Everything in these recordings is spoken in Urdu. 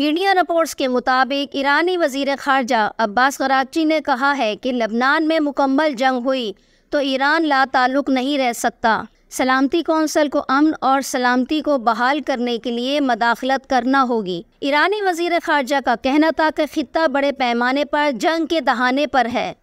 میڈیا رپورٹس کے مطابق ایرانی وزیر خارجہ عباس قراقچی نے کہا ہے کہ لبنان میں مکمل جنگ ہوئی تو ایران لا تعلق نہیں رہ سکتا۔ سلامتی کونسل کو امن اور سلامتی کو بحال کرنے کے لیے مداخلت کرنا ہوگی۔ ایرانی وزیر خارجہ کا کہنا تھا کہ خطہ بڑے پیمانے پر جنگ کے دہانے پر ہے۔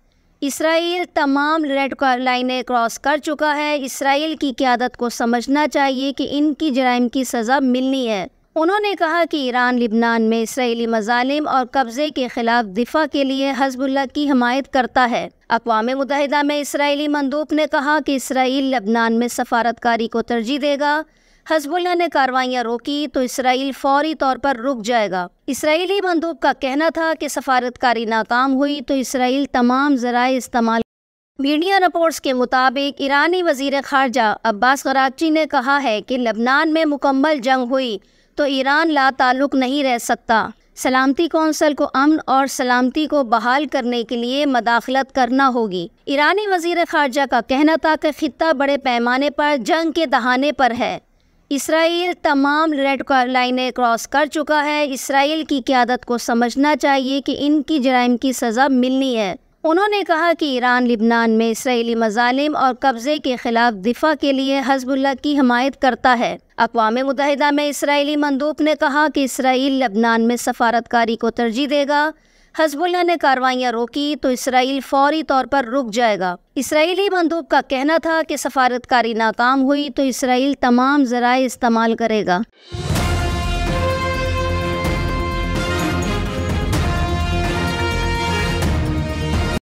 اسرائیل تمام ریڈ لائنیں کراس کر چکا ہے۔ اسرائیل کی قیادت کو سمجھنا چاہیے کہ ان کی جرائم کی سزا ملنی ہے۔ انہوں نے کہا کہ ایران لبنان میں اسرائیلی مظالم اور قبضے کے خلاف دفاع کے لیے حزب اللہ کی حمایت کرتا ہے۔ اقوام متحدہ میں اسرائیلی مندوب نے کہا کہ اسرائیل لبنان میں سفارتکاری کو ترجیح دے گا۔ حزب اللہ نے کارروائیاں روکی تو اسرائیل فوری طور پر رک جائے گا۔ اسرائیلی مندوب کا کہنا تھا کہ سفارتکاری ناکام ہوئی تو اسرائیل تمام ذرائع استعمال۔ میڈیا رپورٹس کے مطابق ایرانی وزیر خارجہ عباس قراقچی نے کہا ہے کہ لبنان میں مکمل جنگ ہوئی تو ایران لا تعلق نہیں رہ سکتا۔ سلامتی کونسل کو امن اور سلامتی کو بحال کرنے کے لیے مداخلت کرنا ہوگی۔ ایرانی وزیر خارجہ کا کہنا تھا کہ خطہ بڑے پیمانے پر جنگ کے دہانے پر ہے۔ اسرائیل تمام ریڈ لائنیں کراس کر چکا ہے۔ اسرائیل کی قیادت کو سمجھنا چاہیے کہ ان کی جرائم کی سزا ملنی ہے۔ انہوں نے کہا کہ ایران لبنان میں اسرائیلی مظالم اور قبضے کے خلاف دفاع کے لیے حزب اللہ کی حمایت کرتا ہے۔ اقوام متحدہ میں اسرائیلی مندوب نے کہا کہ اسرائیل لبنان میں سفارتکاری کو ترجیح دے گا۔ حزب اللہ نے کارروائیاں روکی تو اسرائیل فوری طور پر رک جائے گا۔ اسرائیلی مندوب کا کہنا تھا کہ سفارتکاری ناکام ہوئی تو اسرائیل تمام ذرائع استعمال کرے گا۔